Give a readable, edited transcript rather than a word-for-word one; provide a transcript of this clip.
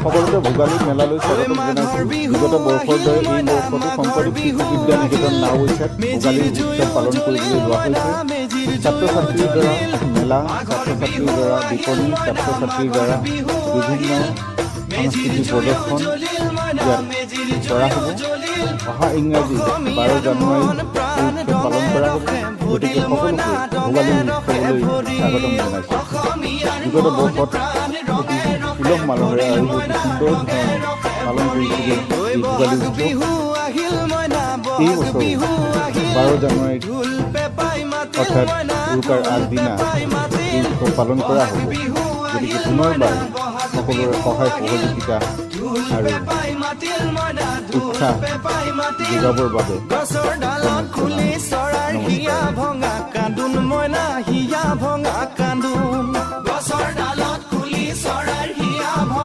সকলোকে ভোগালী মেলালৈ স্বাগতম জনাইছোঁ। বিগত বৰ্ষৰ দৰে এই বৰ্ষতো শংকৰদেৱ শিশু বিদ্যা নিকেতন নাওবৈচাত ভোগালী উৎসৱ পালন কৰিবলৈ লোৱা হৈছে। ছাত্ৰ ছাত্ৰীৰ দ্বাৰা মেলা, ছাত্ৰ ছাত্ৰীৰ দ্বাৰা বিপণী, ছাত্ৰ ছাত্ৰীৰ দ্বাৰা বিভিন্ন সাংস্কৃতিক প্ৰদৰ্শন ইয়াত কৰা হ'ব। অহা ইংৰাজী 12 জানুৱাৰীত এই উৎসৱ পালন কৰা হ'ব। গতিকে সকলোকে ভোগালী উৎসৱলৈ স্বাগতম জনাইছোঁ। বিগত বৰ্ষত অতি উলহ মালহেৰে আৰু অতি সুন্দৰ ধৰণে পালন কৰিছিলে এই ভোগালী উৎসৱ। এই বছৰ 12 জানুৱাৰীত অৰ্থাৎ উৰুকাৰ আগদিনা এই উৎসৱ পালন কৰা হ'ব। গতিকে পুনৰবাৰ সকলোৰে সহায় সহযোগিতা আৰু উৎসাহ যোগাবৰ বাবে নমস্কাৰ।